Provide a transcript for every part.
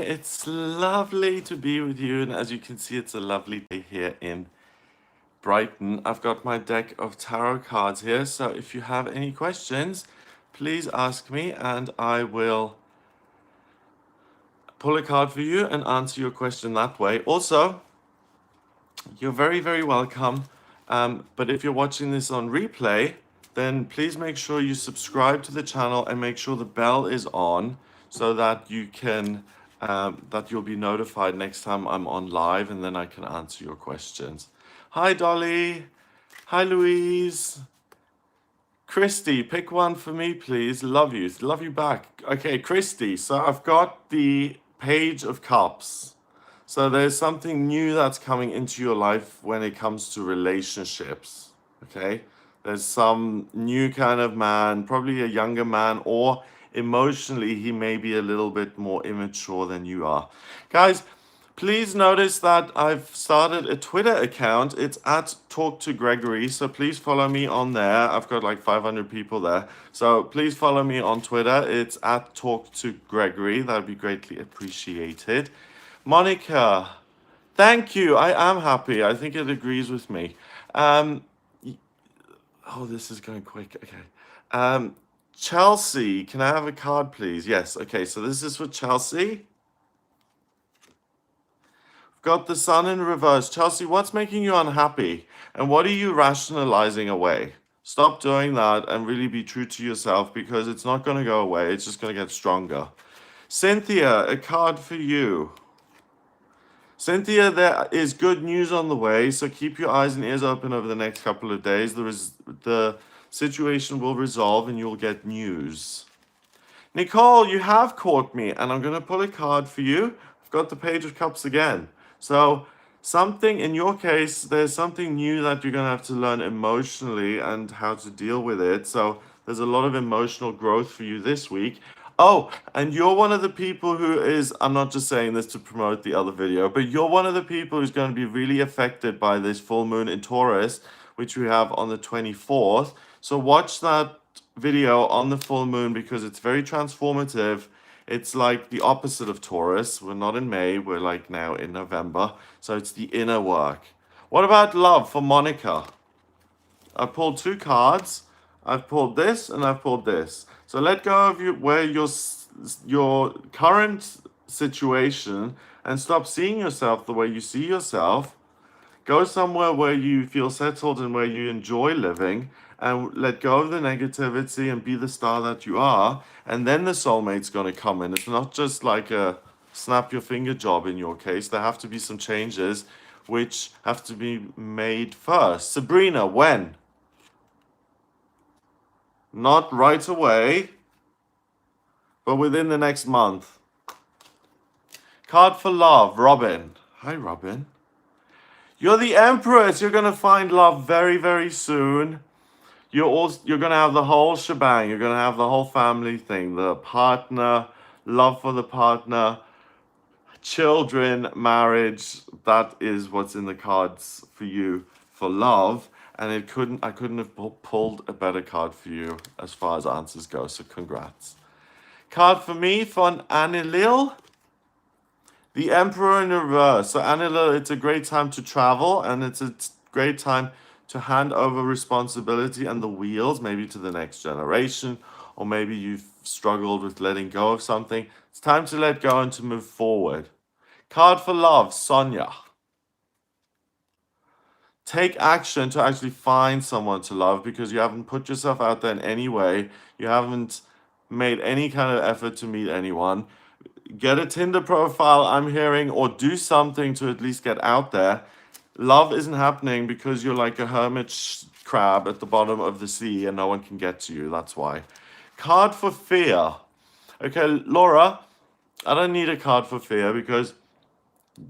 It's lovely to be with you. And as you can see, it's a lovely day here in Brighton. I've got my deck of tarot cards here. So if you have any questions, please ask me and I will pull a card for you and answer your question that way. Also, you're very, very welcome. But if you're watching this on replay, then please make sure you subscribe to the channel and make sure the bell is on so that you can that you'll be notified next time I'm on live, and then I can answer your questions. Hi Dolly. Hi Louise. Christy, pick one for me, please. Love you. Love you back. Okay, Christy. So I've got the Page of Cups. So there's something new that's coming into your life when it comes to relationships, okay? There's some new kind of man, probably a younger man, or emotionally he may be a little bit more immature than you are. Guys, please notice that I've started a Twitter account. It's at Talk to Gregory, so please follow me on there. I've got like 500 people there. So please follow me on Twitter. It's at Talk to Gregory. That'd be greatly appreciated. Monica, thank you. I am happy. I think it agrees with me. Oh, this is going quick. Okay. Chelsea, can I have a card, please? Yes. Okay, so this is for Chelsea. Got the Sun in reverse. Chelsea, what's making you unhappy? And what are you rationalizing away? Stop doing that and really be true to yourself, because it's not going to go away. It's just going to get stronger. Cynthia, a card for you. Cynthia, there is good news on the way, so keep your eyes and ears open over the next couple of days. The situation will resolve and you'll get news. Nicole, you have caught me, and I'm going to pull a card for you. I've got the Page of Cups again. So something, in your case, there's something new that you're going to have to learn emotionally and how to deal with it. So there's a lot of emotional growth for you this week. Oh, and you're one of the people who is, I'm not just saying this to promote the other video, but you're one of the people who's going to be really affected by this full moon in Taurus, which we have on the 24th. So watch that video on the full moon, because it's very transformative. It's like the opposite of Taurus. We're not in May, we're like now in November. So it's the inner work. What about love for Monica? I pulled two cards. I've pulled this and I've pulled this. So let go of where your current situation and stop seeing yourself the way you see yourself. Go somewhere where you feel settled and where you enjoy living, and let go of the negativity and be the star that you are. And then the soulmate's going to come in. It's not just like a snap your finger job in your case. There have to be some changes which have to be made first. Sabrina, when? Not right away, but within the next month. Card for love, Robin. Hi, Robin. You're the Empress. You're going to find love very, very soon. You're going to have the whole shebang. You're going to have the whole family thing. The partner, love for the partner, children, marriage. That is what's in the cards for you for love. And I couldn't have pulled a better card for you as far as answers go. So congrats. Card for me from Anilil. The Emperor in reverse. So Anilil, it's a great time to travel, and it's a great time to hand over responsibility and the wheels, maybe to the next generation, or maybe you've struggled with letting go of something. It's time to let go and to move forward. Card for love, Sonia. Take action to actually find someone to love, because you haven't put yourself out there in any way. You haven't made any kind of effort to meet anyone. Get a Tinder profile, I'm hearing, or do something to at least get out there. Love isn't happening because you're like a hermit crab at the bottom of the sea and no one can get to you. That's why. Card for fear. Okay, Laura, I don't need a card for fear, because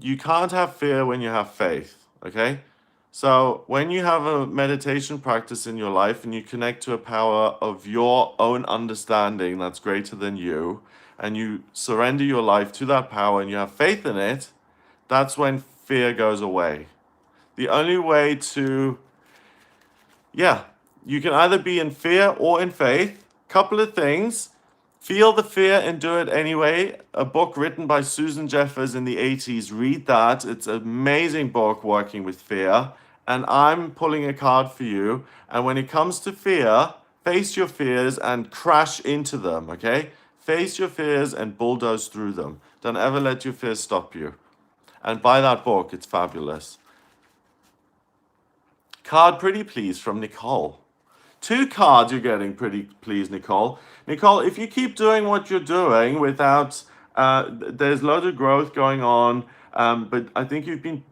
you can't have fear when you have faith. Okay? So when you have a meditation practice in your life and you connect to a power of your own understanding that's greater than you, and you surrender your life to that power and you have faith in it, that's when fear goes away. The only way to, you can either be in fear or in faith. Couple of things. Feel the fear and do it anyway. A book written by Susan Jeffers in the 80s. Read that. It's an amazing book working with fear. And I'm pulling a card for you. And when it comes to fear, face your fears and crash into them, okay? Face your fears and bulldoze through them. Don't ever let your fears stop you. And buy that book, it's fabulous. Card Pretty Please from Nicole. 2 cards you're getting, pretty please, Nicole. Nicole, if you keep doing what you're doing without, there's loads of growth going on, but I think you've been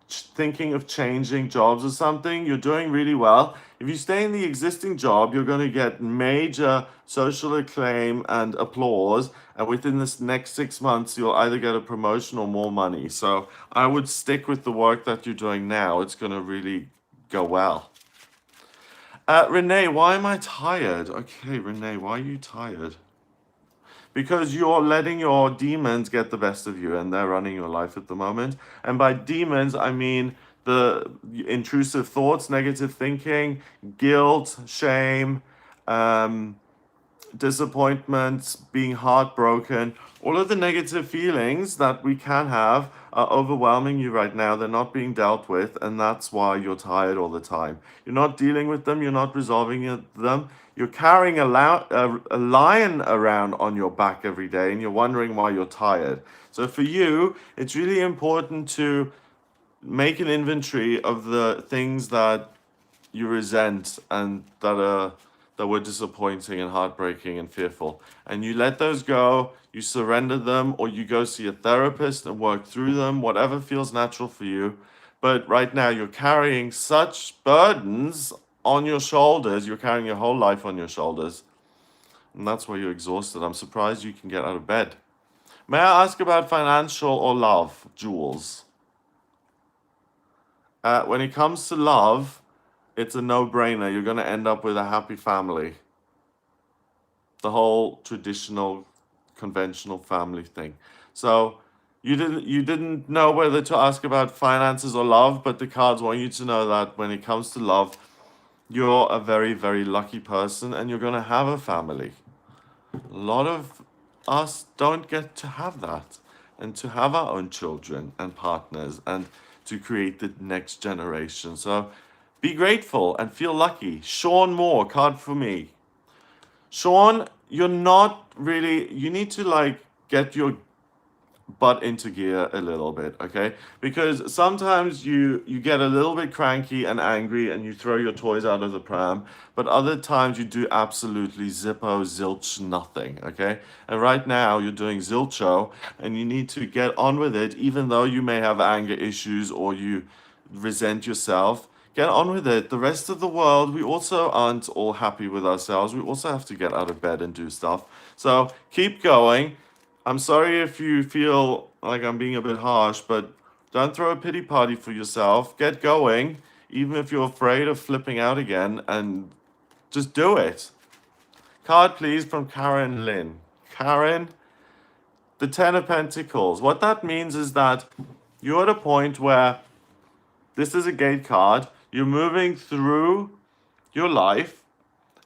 thinking of changing jobs or something. You're doing really well. If you stay in the existing job, you're going to get major social acclaim and applause. And within this next 6 months, you'll either get a promotion or more money. So I would stick with the work that you're doing now. It's going to really go well. Renee, why am I tired? Okay, Renee, why are you tired? Because you're letting your demons get the best of you and they're running your life at the moment. And by demons, I mean the intrusive thoughts, negative thinking, guilt, shame, um, disappointments, being heartbroken, all of the negative feelings that we can have are overwhelming you right now. They're not being dealt with, and that's why you're tired all the time. You're not dealing with them, you're not resolving them. You're carrying a lion around on your back every day, and you're wondering why you're tired. So, for you, it's really important to make an inventory of the things that you resent and that were disappointing and heartbreaking and fearful, and you let those go, you surrender them, or you go see a therapist and work through them, whatever feels natural for you. But right now you're carrying such burdens on your shoulders. You're carrying your whole life on your shoulders, and that's why you're exhausted. I'm surprised you can get out of bed. May I ask about financial or love, Jules? When it comes to love, it's a no-brainer. You're going to end up with a happy family. The whole traditional, conventional family thing. So you didn't know whether to ask about finances or love, but the cards want you to know that when it comes to love, you're a very, very lucky person and you're going to have a family. A lot of us don't get to have that and to have our own children and partners and to create the next generation. So be grateful and feel lucky. Sean Moore, card for me. Sean, you're not really, you need to like get your butt into gear a little bit, okay? Because sometimes you get a little bit cranky and angry and you throw your toys out of the pram, but other times you do absolutely zippo zilch nothing, okay? And right now you're doing zilcho and you need to get on with it, even though you may have anger issues or you resent yourself. Get on with it. The rest of the world, we also aren't all happy with ourselves. We also have to get out of bed and do stuff. So keep going. I'm sorry if you feel like I'm being a bit harsh, but don't throw a pity party for yourself. Get going, even if you're afraid of flipping out again, and just do it. Card, please, from Karen Lynn. Karen, the Ten of Pentacles. What that means is that you're at a point where this is a gate card. You're moving through your life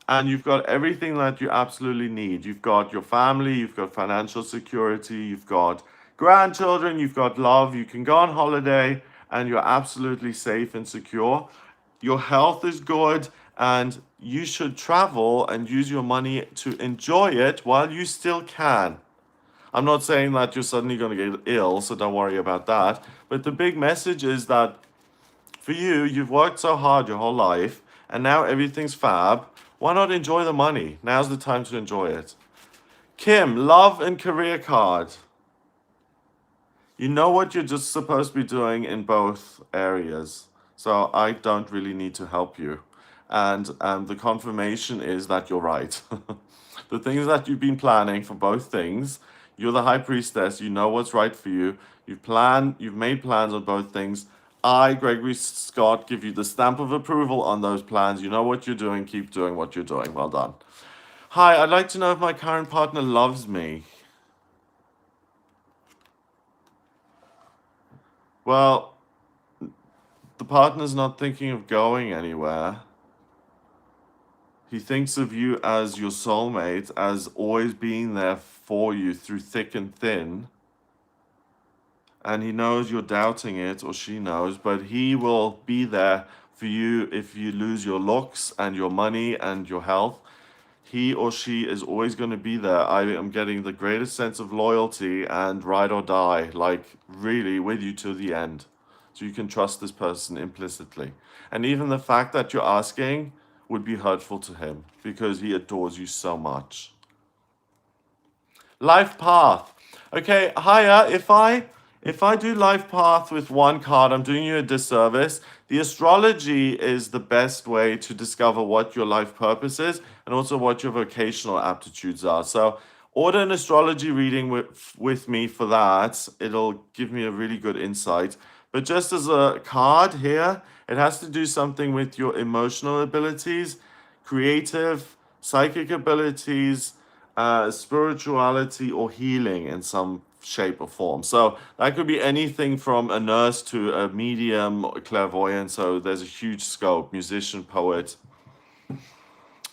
and you've got everything that you absolutely need. You've got your family, you've got financial security, you've got grandchildren, you've got love, you can go on holiday, and you're absolutely safe and secure. Your health is good, and you should travel and use your money to enjoy it while you still can. I'm not saying that you're suddenly going to get ill, so don't worry about that. But the big message is that for you, you've worked so hard your whole life, and now everything's fab. Why not enjoy the money? Now's the time to enjoy it. Kim, love and career card. You know what you're just supposed to be doing in both areas. So I don't really need to help you. And the confirmation is that you're right. The things that you've been planning for both things, you're the high priestess, you know what's right for you. You've made plans on both things. I, Gregory Scott, give you the stamp of approval on those plans. You know what you're doing, keep doing what you're doing. Well done. Hi, I'd like to know if my current partner loves me. Well, the partner's not thinking of going anywhere. He thinks of you as your soulmate, as always being there for you through thick and thin. And he knows you're doubting it, or she knows, but he will be there for you if you lose your looks and your money and your health. He or she is always going to be there. I am getting the greatest sense of loyalty and ride or die, like really with you to the end. So you can trust this person implicitly. And even the fact that you're asking would be hurtful to him because he adores you so much. Life path. Okay, Haya, if I do life path with one card, I'm doing you a disservice. The astrology is the best way to discover what your life purpose is and also what your vocational aptitudes are. So order an astrology reading with me for that. It'll give me a really good insight. But just as a card here, it has to do something with your emotional abilities, creative, psychic abilities, spirituality, or healing in some shape or form. So that could be anything from a nurse to a medium, or clairvoyant. So there's a huge scope: musician, poet,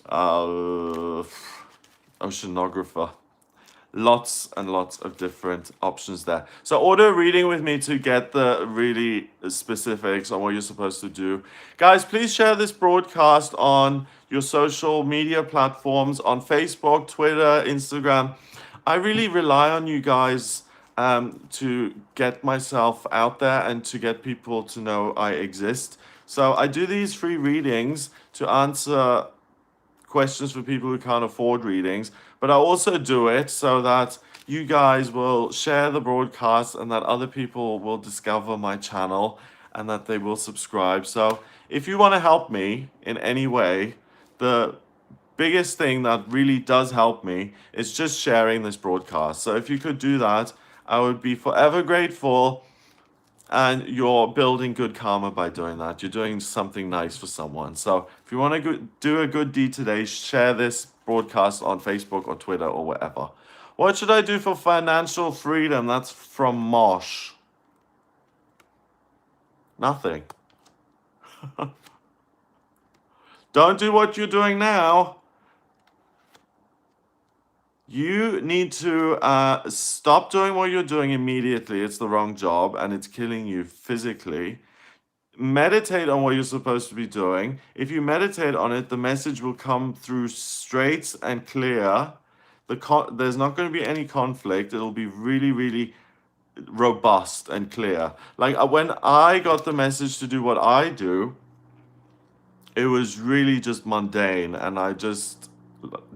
oceanographer. Lots and lots of different options there. So order a reading with me to get the really specifics on what you're supposed to do. Guys, please share this broadcast on your social media platforms, on Facebook, Twitter, Instagram. I really rely on you guys to get myself out there and to get people to know I exist. So I do these free readings to answer questions for people who can't afford readings, but I also do it so that you guys will share the broadcast and that other people will discover my channel and that they will subscribe. So if you want to help me in any way, the biggest thing that really does help me is just sharing this broadcast. So if you could do that, I would be forever grateful. And you're building good karma by doing that. You're doing something nice for someone. So if you want to do a good deed today, share this broadcast on Facebook or Twitter or wherever. What should I do for financial freedom? That's from Mosh. Nothing. Don't do what you're doing now. You need to stop doing what you're doing immediately. It's the wrong job and it's killing you physically. Meditate on what you're supposed to be doing. If you meditate on it, the message will come through straight and clear. There's not going to be any conflict. It'll be really, really robust and clear. Like when I got the message to do what I do, it was really just mundane, and I just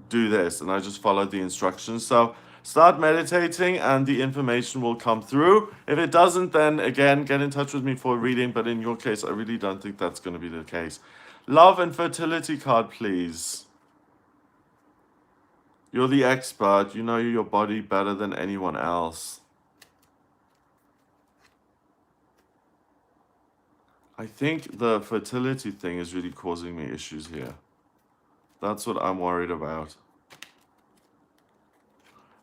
do this and I just followed the instructions. So start meditating and the information will come through. If it doesn't, then again, get in touch with me for a reading. But in your case, I really don't think that's going to be the case. Love and fertility card, please. You're the expert. You know your body better than anyone else. I think the fertility thing is really causing me issues here. That's what I'm worried about.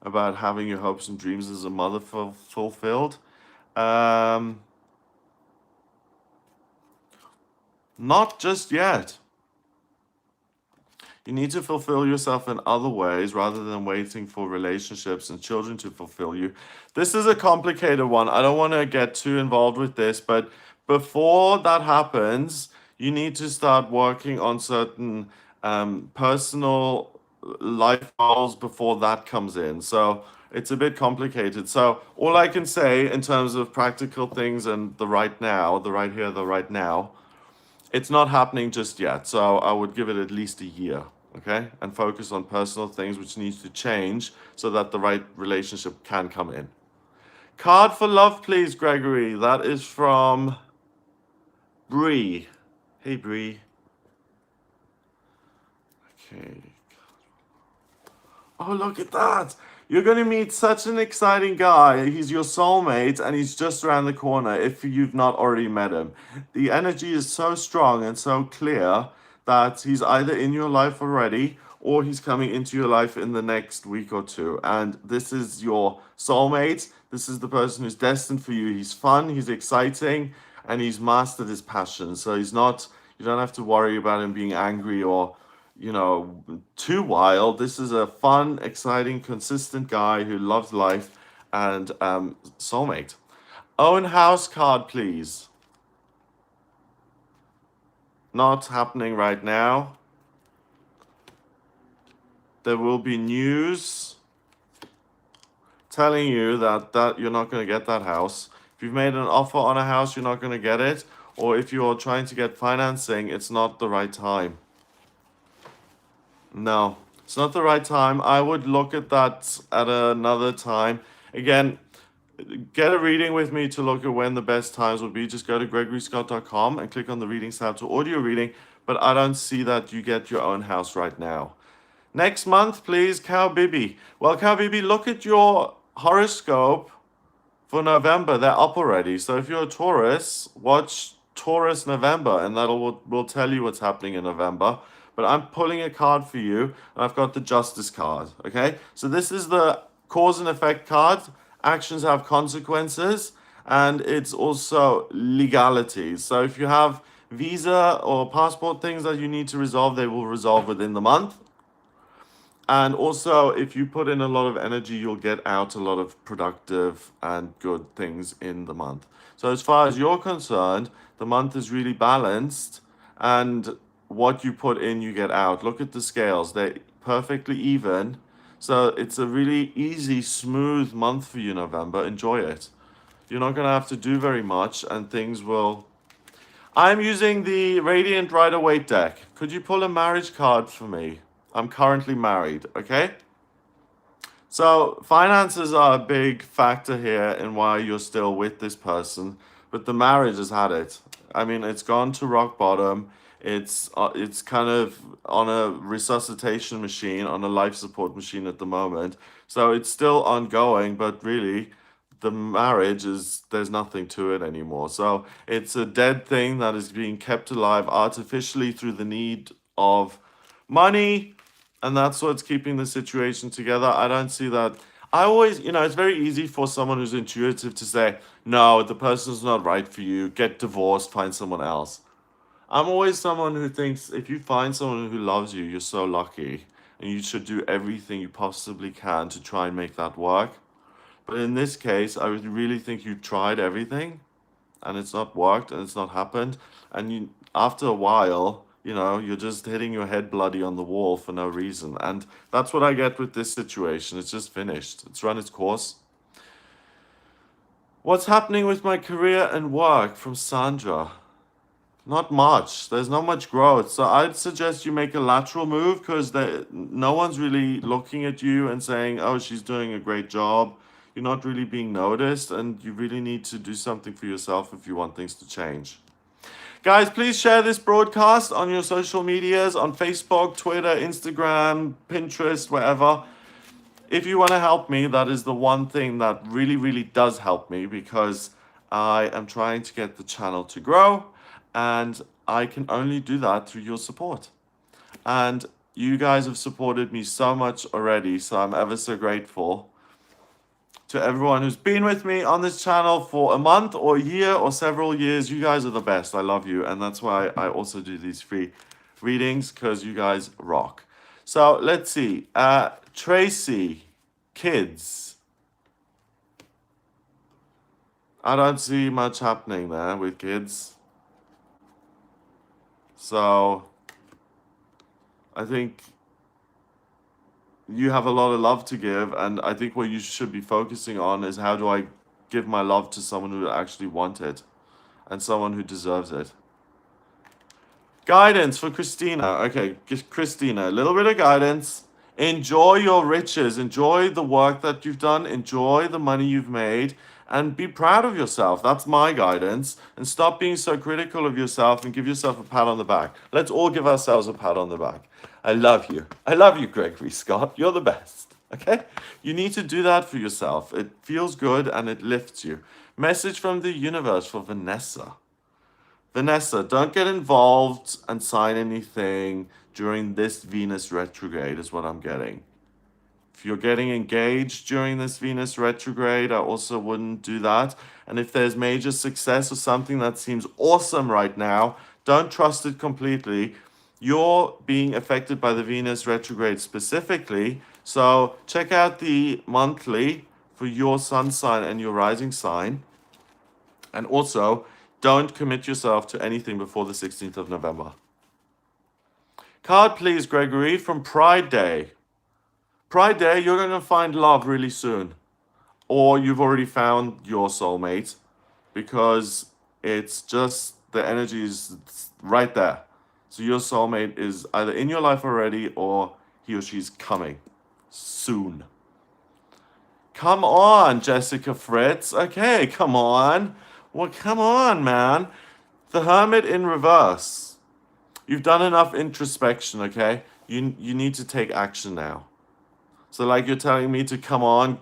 About having your hopes and dreams as a mother fulfilled. Not just yet. You need to fulfill yourself in other ways rather than waiting for relationships and children to fulfill you. This is a complicated one. I don't want to get too involved with this, but before that happens, you need to start working on certain personal life goals before that comes in. So it's a bit complicated. So all I can say in terms of practical things and the right now, the right here, the right now, it's not happening just yet. So I would give it at least a year, okay? And focus on personal things which needs to change so that the right relationship can come in. Card for love, please, Gregory. That is from Bree. Hey, Bree. Okay. Oh, look at that. You're going to meet such an exciting guy. He's your soulmate and he's just around the corner if you've not already met him. The energy is so strong and so clear that he's either in your life already or he's coming into your life in the next week or two. And this is your soulmate. This is the person who's destined for you. He's fun, he's exciting, and he's mastered his passion. So he's not, you don't have to worry about him being angry or you know, too wild. This is a fun, exciting, consistent guy who loves life and soulmate. Own house card, please. Not happening right now. There will be news telling you that you're not going to get that house. If you've made an offer on a house, you're not going to get it. Or if you're trying to get financing, it's not the right time. No, it's not the right time. I would look at that at another time. Again, get a reading with me to look at when the best times would be. Just go to gregoryscott.com and click on the readings tab to audio reading. But I don't see that you get your own house right now. Next month, please, Cow Bibi. Well, Cow Bibi, look at your horoscope for November. They're up already. So if you're a Taurus, watch Taurus November, and will tell you what's happening in November. But I'm pulling a card for you, and I've got the Justice card. Okay, so this is the cause and effect card. Actions have consequences, and it's also legalities. So if you have visa or passport things that you need to resolve, they will resolve within the month. And also, if you put in a lot of energy, you'll get out a lot of productive and good things in the month. So, as far as you're concerned, the month is really balanced, and what you put in, you get out. Look at the scales, they're perfectly even. So, it's a really easy, smooth month for you, November. Enjoy it. You're not going to have to do very much, and things will. I'm using the Radiant Rider-Waite deck. Could you pull a marriage card for me? I'm currently married, okay? So finances are a big factor here in why you're still with this person, but the marriage has had it. I mean, it's gone to rock bottom. It's kind of on a resuscitation machine, on a life support machine at the moment. So it's still ongoing, but really the marriage is there's nothing to it anymore. So it's a dead thing that is being kept alive artificially through the need of money, and that's what's keeping the situation together. I don't see that. I always, it's very easy for someone who's intuitive to say, no, the person's not right for you, get divorced, find someone else. I'm always someone who thinks if you find someone who loves you, you're so lucky, and you should do everything you possibly can to try and make that work. But in this case, I would really think you've tried everything and it's not worked and it's not happened. And after a while, you're just hitting your head bloody on the wall for no reason. And that's what I get with this situation. It's just finished. It's run its course. What's happening with my career and work from Sandra? Not much. There's not much growth. So I'd suggest you make a lateral move because no one's really looking at you and saying, oh, she's doing a great job. You're not really being noticed, and you really need to do something for yourself if you want things to change. Guys, please share this broadcast on your social medias, on Facebook, Twitter, Instagram, Pinterest, wherever. If you want to help me, that is the one thing that really, really does help me, because I am trying to get the channel to grow, and I can only do that through your support. And you guys have supported me so much already, so I'm ever so grateful. To everyone who's been with me on this channel for a month or a year or several years, you guys are the best. I love you, and that's why I also do these free readings, because you guys rock. So let's see. Tracy, kids. I don't see much happening there with kids. So I think you have a lot of love to give, and I think what you should be focusing on is, how do I give my love to someone who actually wants it and someone who deserves it. Guidance for Christina. Okay, Christina, a little bit of guidance. Enjoy your riches. Enjoy the work that you've done. Enjoy the money you've made. And be proud of yourself. That's my guidance. And stop being so critical of yourself and give yourself a pat on the back. Let's all give ourselves a pat on the back. I love you. I love you, Gregory Scott. You're the best. Okay? You need to do that for yourself. It feels good and it lifts you. Message from the universe for Vanessa. Vanessa, don't get involved and sign anything during this Venus retrograde, is what I'm getting. If you're getting engaged during this Venus retrograde, I also wouldn't do that. And if there's major success or something that seems awesome right now, don't trust it completely. you're being affected by the Venus retrograde specifically. So check out the monthly for your sun sign and your rising sign. And also, don't commit yourself to anything before the 16th of November. Card, please, Gregory, from Pride Day. Pride Day, you're going to find love really soon. Or you've already found your soulmate, because it's just the energy is right there. So your soulmate is either in your life already or he or she's coming soon. Come on, Jessica Fritz. Okay, come on. Well, come on, man. The Hermit in reverse. You've done enough introspection, okay? You need to take action now. So like you're telling me to come on,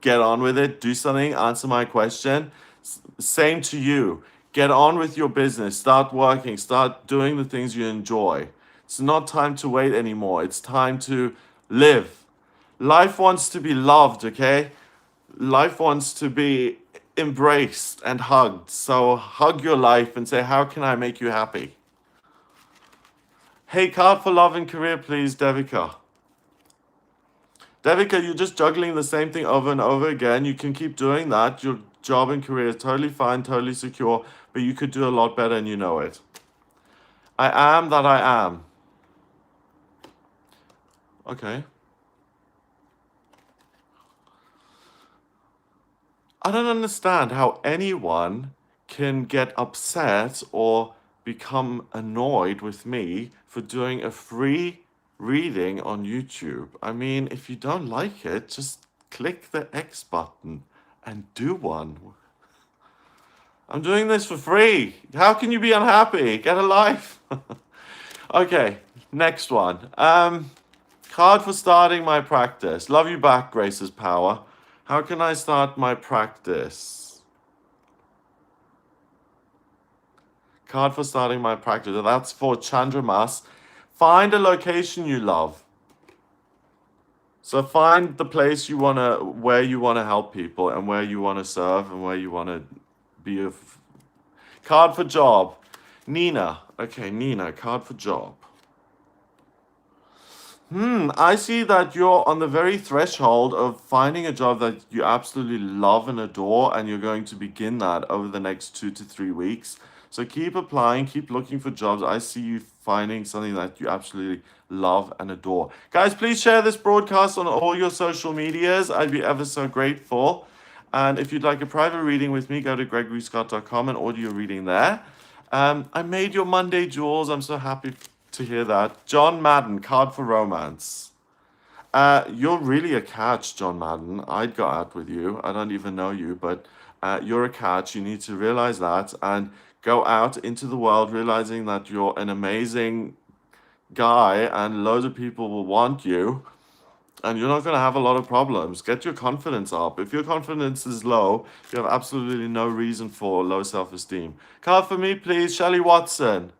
get on with it, do something, answer my question. Same to you. Get on with your business. Start working. Start doing the things you enjoy. It's not time to wait anymore. It's time to live. Life wants to be loved, okay? Life wants to be embraced and hugged. So hug your life and say, how can I make you happy? Hey, card for love and career, please, Devika. Devika, you're just juggling the same thing over and over again. You can keep doing that. Your job and career is totally fine, totally secure, but you could do a lot better and you know it. I am that I am. Okay. I don't understand how anyone can get upset or become annoyed with me for doing a free reading on YouTube. I mean, if you don't like it, just click the X button and do one. I'm doing this for free. How can you be unhappy? Get a life. Okay, next one. Card for starting my practice. Love you back, Grace's Power. How can I start my practice? Card for starting my practice. That's for Chandramas. Find a location you love. So find the place where you wanna help people and where you wanna serve and where you wanna be a card for job. Nina. Okay, Nina, card for job. I see that you're on the very threshold of finding a job that you absolutely love and adore, and you're going to begin that over the next 2 to 3 weeks. So keep applying, keep looking for jobs. I see you finding something that you absolutely love and adore. Guys, please share this broadcast on all your social medias. I'd be ever so grateful. And if you'd like a private reading with me, go to gregoryscott.com and order your reading there. I made your Monday jewels. I'm so happy to hear that. John Madden, card for romance. You're really a catch, John Madden. I'd go out with you. I don't even know you, but you're a catch. You need to realize that and go out into the world realizing that you're an amazing guy and loads of people will want you. And you're not going to have a lot of problems. Get your confidence up. If your confidence is low, you have absolutely no reason for low self-esteem. Card for me, please, Shelley Watson.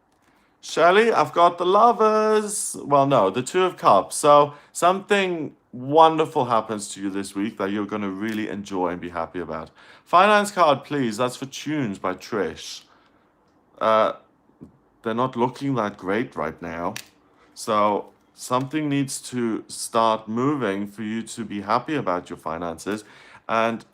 Shelley, I've got the lovers. Well, no, the Two of Cups. So something wonderful happens to you this week that you're going to really enjoy and be happy about. Finance card, please. That's for Tunes by Trish. They're not looking that great right now. So something needs to start moving for you to be happy about your finances. And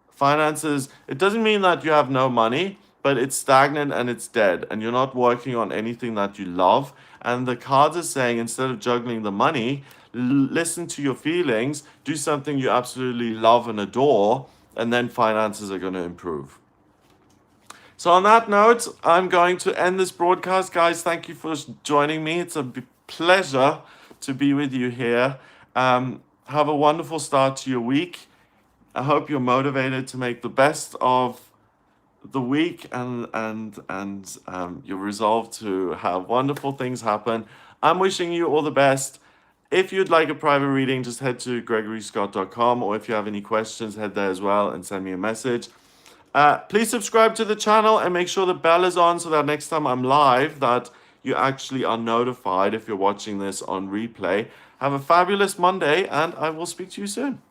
finances, it doesn't mean that you have no money, but it's stagnant and it's dead, and you're not working on anything that you love. And the cards are saying, instead of juggling the money, listen to your feelings, do something you absolutely love and adore, and then finances are going to improve. So on that note, I'm going to end this broadcast. Guys, thank you for joining me. It's a pleasure to be with you here. Have a wonderful start to your week. I hope you're motivated to make the best of the week and you're resolved to have wonderful things happen. I'm wishing you all the best. If you'd like a private reading, just head to gregoryscott.com, or if you have any questions, head there as well and send me a message. Please subscribe to the channel and make sure the bell is on so that next time I'm live that you actually are notified if you're watching this on replay. Have a fabulous Monday, and I will speak to you soon.